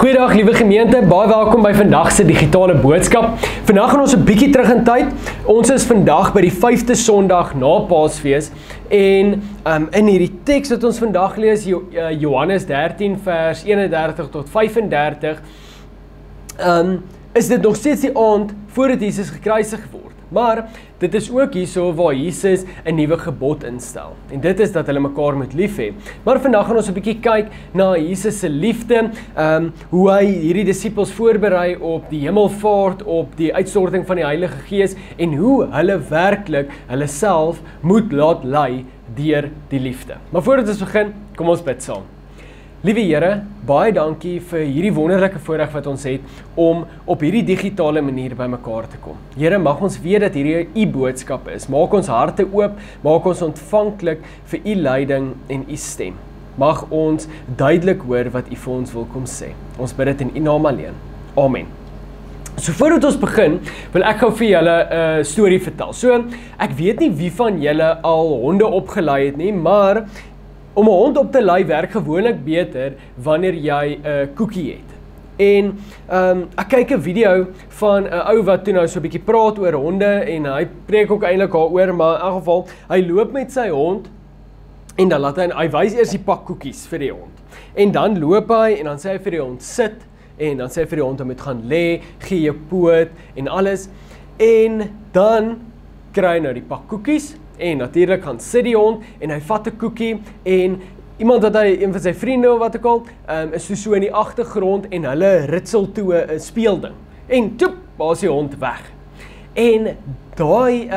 Goeiedag liewe gemeente, baie welkom by vandag se digitale boodskap. Vandag gaan ons 'n bietjie terug in tyd. Ons is vandag by die 5de Sondag na Paasfees en in hierdie teks wat ons vandag lees, Johannes 13 vers 31 tot 35, is dit nog steeds die aand voordat Jesus gekruisig word. Maar dit is ook hierso waar Jesus 'n nuwe gebod instel. En dit is dat hulle mekaar moet lief hê. Maar vandag gaan ons 'n bietjie kyk na Jesus se liefde, hoe hy hierdie disippels voorberei op die hemelvaart, op die uitstorting van die Heilige Gees en hoe hulle werklik hulle self moet laat lei deur die liefde. Maar voordat ons begin, kom ons bid saam. Liewe Here, baie dankie vir hierdie wonderlike voorreg wat ons het om op hierdie digitale manier by mekaar te kom. Here, mag ons weet dat hierdie u boodskap is. Maak ons harte oop, maak ons ontvanklik vir u leiding en u stem. Mag ons duidelik hoor wat u vir ons wil kom sê. Ons bid dit in u naam alleen. Amen. So voordat ons begin, wil ek gou vir julle 'n storie vertel. So, ek weet nie wie van julle al honde opgelei het nie, maar om 'n hond op te lei werk gewoonlik beter wanneer jy 'n koekie het. En ek kyk 'n video van 'n ou wat toe nou so 'n bietjie praat oor honde en hy preek ook eintlik daaroor, maar in elk geval, hy loop met sy hond en dan laat hy wys eers die pak koekies vir die hond. En dan loop hy en dan sê hy vir die hond sit en dan sê hy vir die hond om moet gaan lê, gee jou poot en alles. En dan kry hy nou die pak koekies. En natuurlik gaan sit die hond en hy vat 'n koekie en iemand wat een van sy vriende of wat ook al, is so in die agtergrond en hulle ritsel toe 'n speelding. En toep, waar is die hond weg. En daai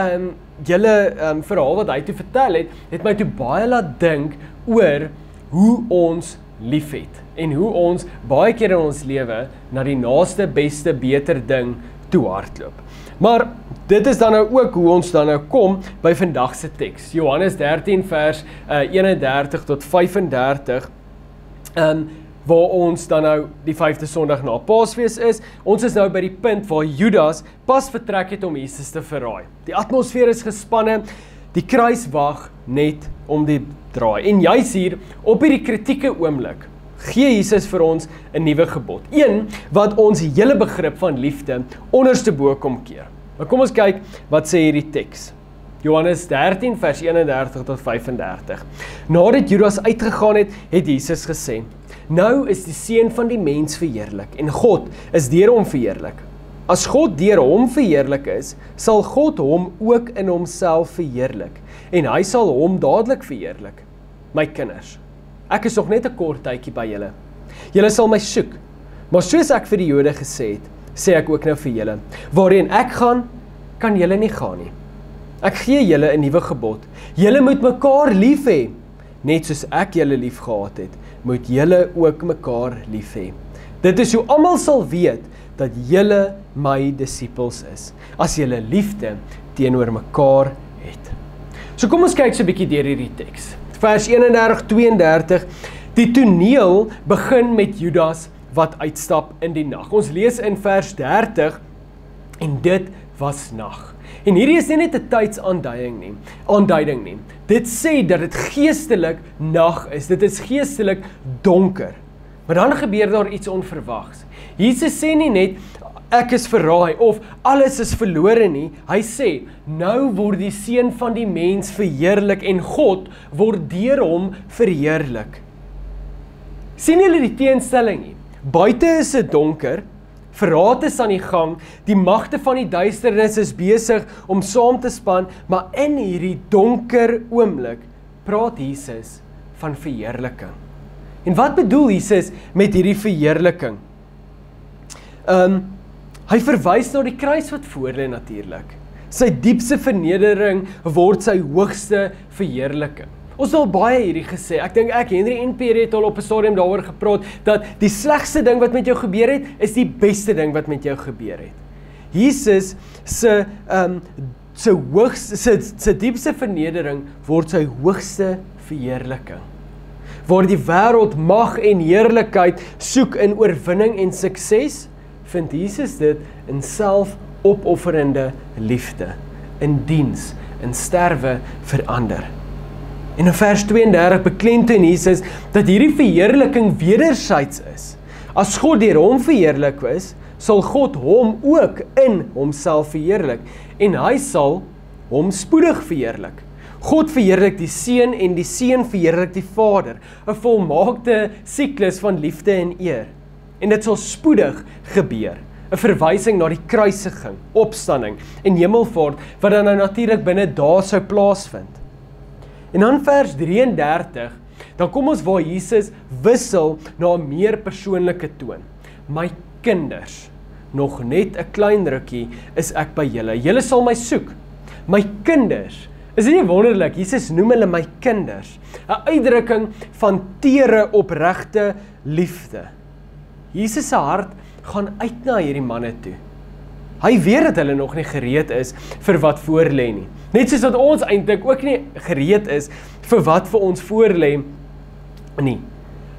verhaal wat hy toe vertel het my toe baie laat dink oor hoe ons liefhet en hoe ons baie keer in ons lewe na die naaste, beste, beter ding toe hardloop. Maar dit is dan nou ook hoe ons dan nou kom by vandag se teks. Johannes 13 vers 31 tot 35, waar ons dan nou die 5de Sondag na Paasfees is. Ons is nou by die punt waar Judas pas vertrek het om Jesus te verraai. Die atmosfeer is gespanne, die kruis wag net om die draai. En juis hier, op hierdie kritieke oomblik, gee Jesus vir ons 'n nuwe gebod. Een wat ons hele begrip van liefde onderste bo kom keer. Maar kom ons kyk wat sê hierdie teks. Johannes 13 vers 31 tot 35. Nadat Judas uitgegaan het, het Jesus gesê: "Nou is die seun van die mens verheerlik en God is deur hom verheerlik. As God deur hom verheerlik is, sal God hom ook in homself verheerlik en hy sal hom dadelik verheerlik. My kinders, ek is nog net 'n kort tydjie by julle. Julle sal my soek, maar soos ek vir die Jode gesê het, sê ek ook nou vir julle, waarheen ek gaan, kan julle nie gaan nie. Ek gee julle 'n nuwe gebod. Julle moet mekaar lief hê. Net soos ek julle lief gehad het, moet julle ook mekaar lief hê. Dit is hoe almal sal weet dat julle my disippels is, as julle liefde teenoor mekaar het." So kom ons kyk so 'n bietjie deur hierdie teks. Vers 31-32, die toneel begin met Judas wat uitstap in die nag. Ons lees in vers 30, en dit was nag. En hierdie is nie net 'n tydsaanduiding nie. Dit sê dat dit geestelik nag is, dit is geestelik donker. Maar dan gebeur daar iets onverwags. Jesus sê nie net, ek is verraai, of alles is verlore nie. Hy sê, nou word die seun van die mens verheerlik en God word deur hom verheerlik. Sien julle die teenstelling nie? Buite is dit donker, verraad is aan die gang, die magte van die duisternis is besig om saam te span, maar in hierdie donker oomblik praat Jesus van verheerliking. En wat bedoel Jesus met hierdie verheerliking? Hy verwys na die kruis wat voor lê natuurlik. Sy diepste vernedering word sy hoogste verheerliking. Ons het al baie hierdie gesê. Ek dink Henry en Pierre het al op 'n stadium daaroor gepraat dat die slegste ding wat met jou gebeur het, is die beste ding wat met jou gebeur het. Jesus se diepste vernedering word sy hoogste verheerliking. Waar die wêreld mag en heerlikheid soek in oorwinning en sukses, vind Jesus dit in selfopofferende liefde, in diens, in sterwe vir ander. En in vers 32 beklemtoon Jesus dat hierdie verheerliking wederzijds is. As God deur hom verheerlik is, sal God hom ook in homself verheerlik en hy sal hom spoedig verheerlik. God verheerlik die Seun en die Seun verheerlik die Vader, 'n volmaakte siklus van liefde en eer. En dit sal spoedig gebeur, 'n verwysing na die kruisiging, opstanding en hemelvaart wat dan nou natuurlik binne dae sou plaasvind. En dan vers 33, dan kom ons waar Jesus wissel na 'n meer persoonlike toon. My kinders, nog net 'n klein rukkie is ek by julle. Julle sal my soek. My kinders, is dit nie wonderlik? Jesus noem hulle my kinders. 'n Uitdrukking van tere opregte liefde. Jesus se hart gaan uit na hierdie manne toe. Hy weet dat hulle nog nie gereed is vir wat voorlê nie. Net soos dat ons eintlik ook nie gereed is vir wat vir ons voorlê nie.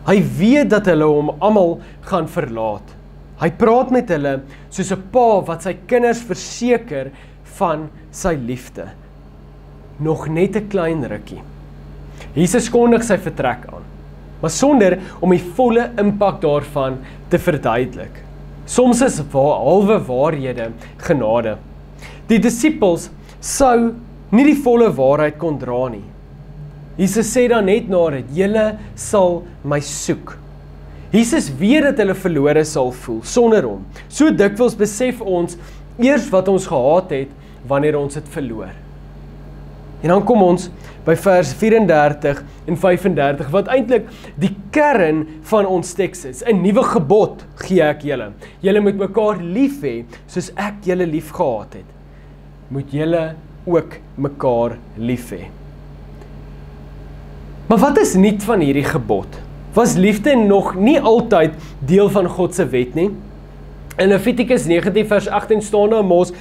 Hy weet dat hulle hom almal gaan verlaat. Hy praat met hulle soos 'n pa wat sy kinders verseker van sy liefde. Nog net 'n klein rukkie. Jesus kondig sy vertrek aan, maar sonder om die volle impak daarvan te verduidelik. Soms is halwe waarhede genade. Die disippels sou nie die volle waarheid kon dra nie. Jesus sê dan net na dit, julle sal my soek. Jesus weet dat hulle verlore sal voel, sonder hom. So dikwels besef ons eers wat ons gehaat het, wanneer ons het verloor. En dan kom ons by vers 34 en 35, wat eintlik die kern van ons teks is. 'n Nuwe gebod gee ek julle. Julle moet mekaar lief hê, soos ek julle lief gehad het. Moet julle ook mekaar lief hê. Maar wat is nuut van hierdie gebod? Was liefde nog nie altyd deel van God se wet nie? In Levitikus 19 vers 18 staan daar mos,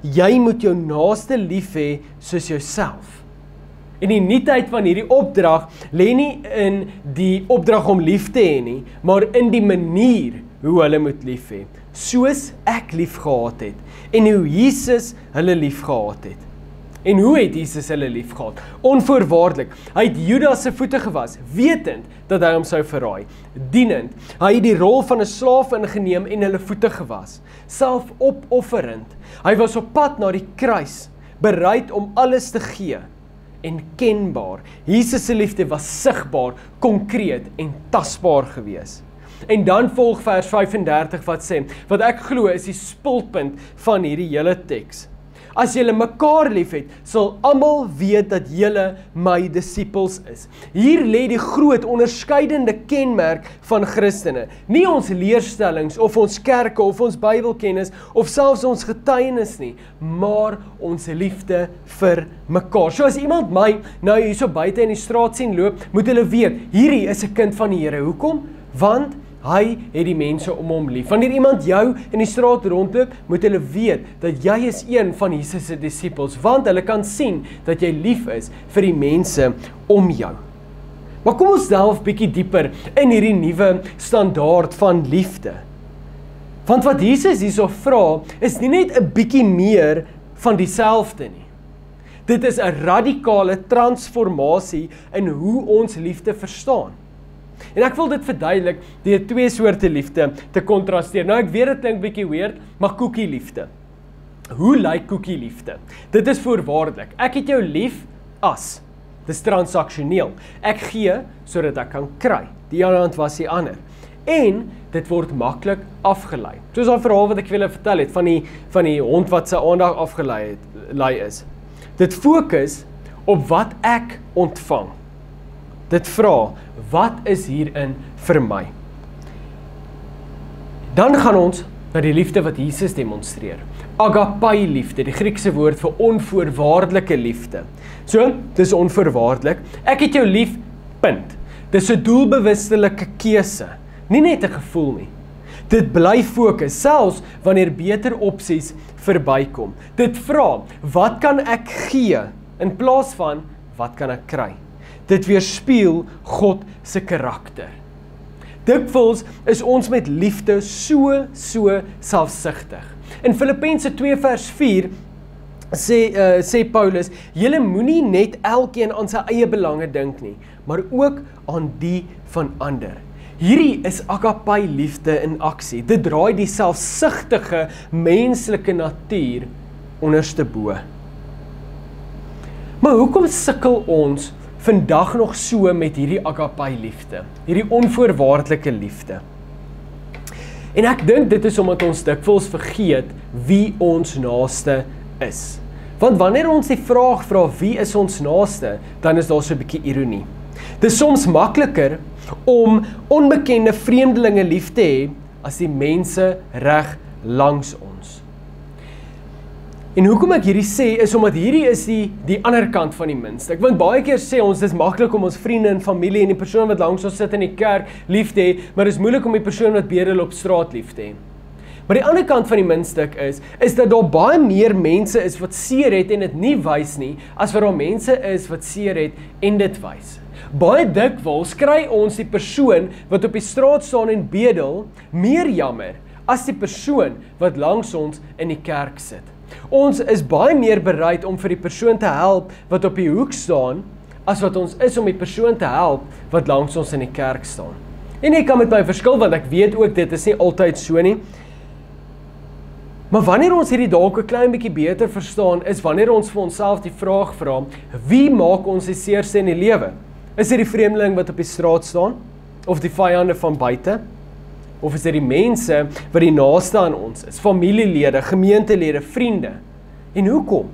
jy moet jou naaste lief hê soos jouself. En die nuutheid van hierdie opdrag lê nie in die opdrag om lief te hê nie, maar in die manier hoe hulle moet lief hê, soos ek lief gehad het, en hoe Jesus hulle lief gehad het. En hoe het Jesus hulle lief gehad? Onvoorwaardelik. Hy het Judas se voete gewas, wetend dat hy hom sou verraai. Dienend. Hy het die rol van 'n slaaf ingeneem en hulle voete gewas. Selfopofferend. Hy was op pad na die kruis, bereid om alles te gee. En kenbaar. Jesus se liefde was sigbaar, konkreet en tasbaar gewees. En dan volg vers 35 wat sê, wat ek glo is die spulpunt van hierdie hele teks. As julle mekaar liefhet, sal almal weet dat julle my disippels is. Hier lê die groot onderskeidende kenmerk van Christene. Nie ons leerstellings of ons kerke of ons Bybelkennis of selfs ons getuienis nie, maar ons liefde vir mekaar. So as iemand my nou hierso buite in die straat sien loop, moet hulle weet, hierdie is 'n kind van die Here. Hoekom? Want hy het die mense om hom lief. Wanneer iemand jou in die straat rondloop, moet hulle weet dat jy is een van Jesus se disippels, want hulle kan sien dat jy lief is vir die mense om jou. Maar kom ons delf bietjie dieper in hierdie nuwe standaard van liefde. Want wat Jesus hierso vra, is nie net 'n bietjie meer van dieselfde nie. Dit is 'n radikale transformasie in hoe ons liefde verstaan. En ek wil dit verduidelik deur twee soorte liefde te kontrasteer. Nou ek weet dit klink bietjie weird, maar koekie liefde. Hoe lyk koekie liefde? Dit is voorwaardelik. Ek het jou lief as. Dis transaksioneel. Ek gee sodat ek kan kry. Die ander hand was die ander. En dit word maklik afgelei. Soos daai verhaal wat ek vir julle vertel het van die hond wat sy aandag afgelei is. Dit fokus op wat ek ontvang. Dit vra, wat is hierin vir my? Dan gaan ons na die liefde wat Jesus demonstreer. Agapai liefde, die Griekse woord vir onvoorwaardelike liefde. So, dis onvoorwaardelik. Ek het jou lief, punt. Dis 'n doelbewustelike keuse, nie net 'n gevoel nie. Dit bly fokus, selfs wanneer beter opsies verbykom. Dit vra, wat kan ek gee, in plaas van, wat kan ek kry? Dit weerspieël God se karakter. Dikwels is ons met liefde so selfsugtig. In Filippense 2 vers 4 sê Paulus, julle moenie net elkeen aan sy eie belange dink nie, maar ook aan die van ander. Hierdie is agape liefde in aksie. Dit draai die selfsugtige menslike natuur onderste bo. Maar hoekom sukkel ons vandag nog so met hierdie agape liefde, hierdie onvoorwaardelike liefde? En ek dink dit is omdat ons dikwels vergeet wie ons naaste is. Want wanneer ons die vraag vra wie is ons naaste, dan is daar so 'n bietjie ironie. Dit is soms makliker om onbekende vreemdelinge lief te hê as die mense reg langs ons. En hoekom ek hierdie sê, is omdat hierdie is die ander kant van die muntstuk. Want baie keer sê ons, dis maklik om ons vriende en familie en die persoon wat langs ons sit in die kerk lief te hê, maar dis moeilik om die persoon wat bedel op straat lief te hê. Maar die ander kant van die muntstuk is dat daar baie meer mense is wat seer het en dit nie wys nie, as wat daar mense is wat seer het en dit wys. Baie dikwels kry ons die persoon wat op die straat staan en bedel meer jammer as die persoon wat langs ons in die kerk sit. Ons is baie meer bereid om vir die persoon te help wat op die hoek staan, as wat ons is om die persoon te help wat langs ons in die kerk staan. En ek kan met my verskil, want ek weet ook dit is nie altyd so nie. Maar wanneer ons hierdie dalk 'n klein bietjie beter verstaan, is wanneer ons vir onsself die vraag vra, wie maak ons die seerste in die lewe? Is dit die vreemdeling wat op die straat staan? Of die vyande van buite? Of is dit die mense wat die naaste aan ons is? Familielede, gemeentelede, vriende? En hoekom?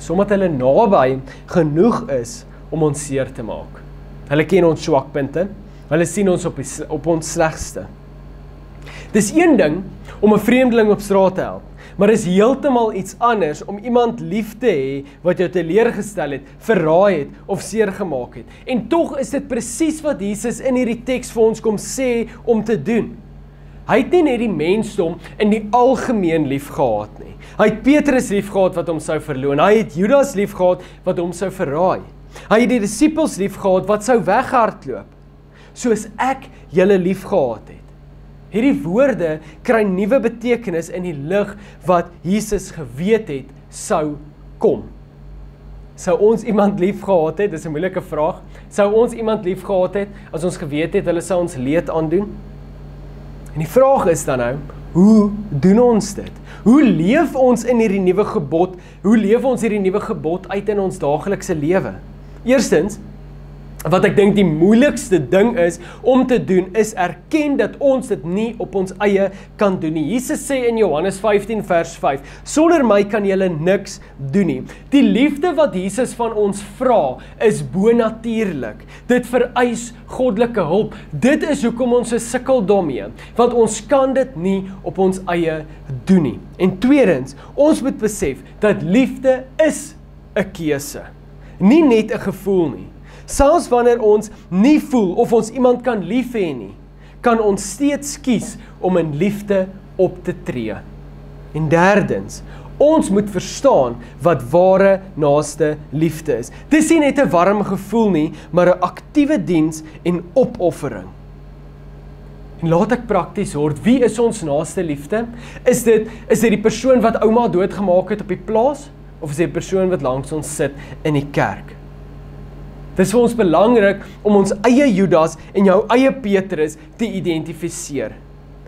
Omdat hulle naby genoeg is om ons seer te maak. Hulle ken ons swakpunte, hulle sien ons op ons slegste. Dis een ding om 'n vreemdeling op straat te help, maar is heeltemal iets anders om iemand lief te hê wat jou teleurgestel het, verraai het of seer gemaak het. En tog is dit presies wat Jesus in hierdie teks vir ons kom sê om te doen. Hy het nie net die mensdom in die algemeen lief gehad nie. Hy het Petrus lief gehad wat hom sou verloon. Hy het Judas lief gehad wat hom sou verraai. Hy het die disippels lief gehad wat sou weghardloop, soos ek julle lief gehad het. Hierdie woorde kry nuwe betekenis in die lig wat Jesus geweet het sou kom. Sou ons iemand lief gehad het? Dis 'n moeilike vraag. Sou ons iemand lief gehad het as ons geweet het hulle sou ons leed aandoen? En die vraag is dan nou, hoe doen ons dit? Hoe leef ons in hierdie nuwe gebod? Hoe leef ons hierdie nuwe gebod uit in ons daaglikse lewe? Eerstens, wat ek dink die moeilikste ding is om te doen, is erken dat ons dit nie op ons eie kan doen nie. Jesus sê in Johannes 15 vers 5, sonder my kan julle niks doen nie. Die liefde wat Jesus van ons vra, is bonatuurlik. Dit vereis goddelike hulp. Dit is hoekom ons sukkel daarmee, want ons kan dit nie op ons eie doen nie. En tweedens, ons moet besef dat liefde is 'n keuse, nie net 'n gevoel nie. Selfs wanneer ons nie voel of ons iemand kan lief hê nie, kan ons steeds kies om in liefde op te tree. En derdens, ons moet verstaan wat ware naaste liefde is. Dis nie net 'n warm gevoel nie, maar 'n aktiewe diens en opoffering. En laat ek prakties word, wie is ons naaste liefde? Is dit die persoon wat ouma doodgemaak het op die plaas? Of is dit die persoon wat langs ons sit in die kerk? Dit is vir ons belangrik om ons eie Judas en jou eie Petrus te identifiseer.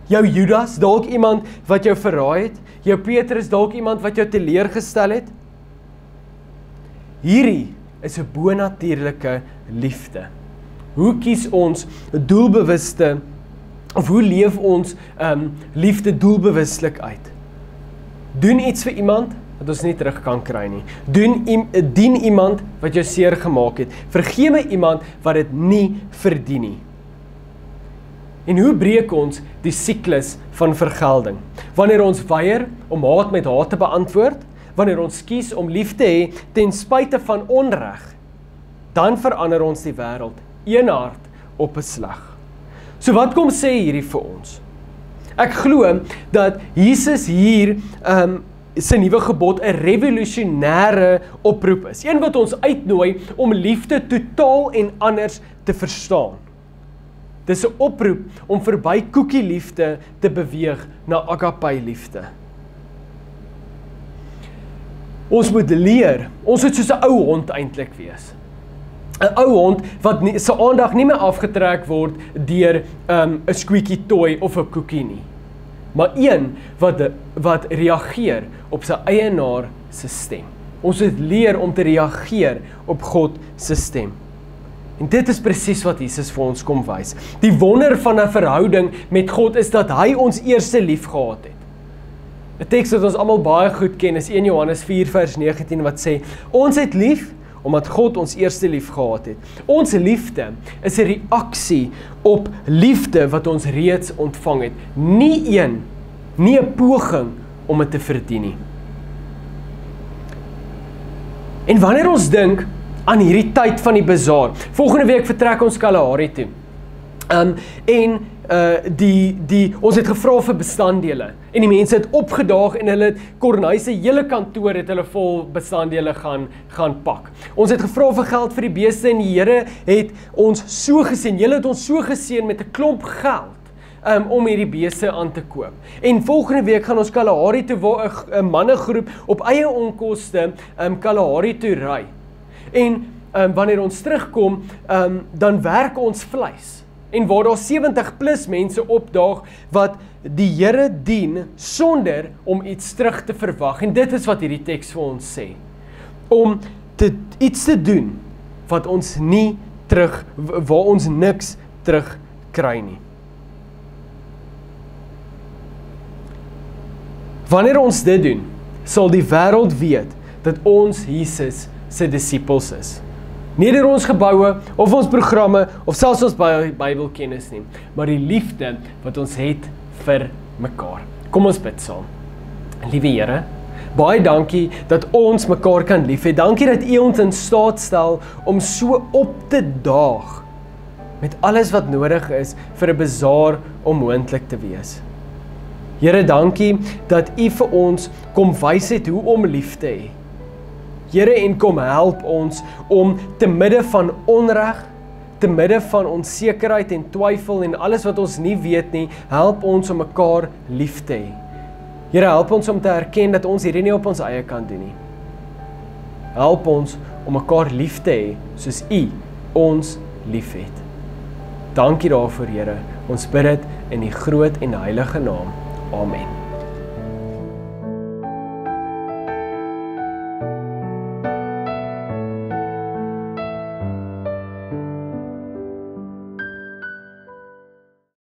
Jou Judas, dalk iemand wat jou verraai het, jou Petrus, dalk iemand wat jou teleurgestel het. Hierdie is 'n bonatuurlike liefde. Hoe kies ons doelbewuste, of hoe leef ons liefde doelbewuslik uit? Doen iets vir iemand wat ons nie terug kan kry nie. Dien iemand wat jou seer gemaak het. Vergewe iemand wat dit nie verdien nie. En hoe breek ons die siklus van vergelding? Wanneer ons weier om haat met haat te beantwoord, wanneer ons kies om lief te hê ten spyte van onreg, dan verander ons die wêreld een hart op 'n slag. So wat kom sê hierdie vir ons? Ek glo dat Jesus hier sy nuwe gebod 'n revolusionêre oproep is. Een wat ons uitnooi om liefde totaal en anders te verstaan. Dis 'n oproep om verby koekie liefde te beweeg na agape liefde. Ons moet leer, ons moet soos 'n ou hond eintlik wees. 'n Ou hond wat sy aandag nie meer afgetrek word deur 'n squeaky toy of 'n koekie nie. Maar een wat reageer op sy eienaar se stem. Ons moet leer om te reageer op God se stem. En dit is presies wat Jesus vir ons kom wys. Die wonder van 'n verhouding met God is dat hy ons eerste lief gehad het. 'n Teks wat ons almal baie goed ken is 1 Johannes 4 vers 19 wat sê, ons het lief omdat God ons eerste lief gehad het. Ons liefde is 'n reaksie op liefde wat ons reeds ontvang het. Nie 'n poging om dit te verdien nie. En wanneer ons dink aan hierdie tyd van die bazaar, volgende week vertrek ons Kalahari toe. Ons het gevra vir bestanddele en die mense het opgedaag en hulle het Corneille se hele kantoor het hulle vol bestanddele gaan pak. Ons het gevra vir geld vir die beeste en die Here het ons so geseën. Julle het ons so geseën met 'n klomp geld om hierdie beeste aan te koop. En volgende week gaan ons Kalahari toe waar 'n mannegroep op eie onkoste Kalahari toe ry. En wanneer ons terugkom, dan werk ons vleis. En waar daar 70 plus mense opdaag wat die Here dien sonder om iets terug te verwag. En dit is wat hierdie teks vir ons sê. Om iets te doen wat ons nie waar ons niks terug kry nie. Wanneer ons dit doen, sal die wêreld weet dat ons Jesus se disippels is. Nie deur ons geboue, of ons programme, of selfs ons Bybelkennis nie, maar die liefde wat ons het vir mekaar. Kom ons bid saam. Liewe Here, baie dankie dat ons mekaar kan lief hê. Dankie dat U ons in staat stel om so op te daag met alles wat nodig is vir 'n bazaar om moontlik te wees. Here, dankie dat U vir ons kom wys het hoe om lief te hê. Here, en kom help ons om te midde van onreg, te midde van onsekerheid en twyfel en alles wat ons nie weet nie, help ons om mekaar lief te hê. Here, help ons om te erken dat ons hierdie nie op ons eie kan doen nie. Help ons om mekaar lief te hê soos U ons liefhet. Dankie daarvoor, Here. Ons bid dit in die groot en heilige naam. Amen.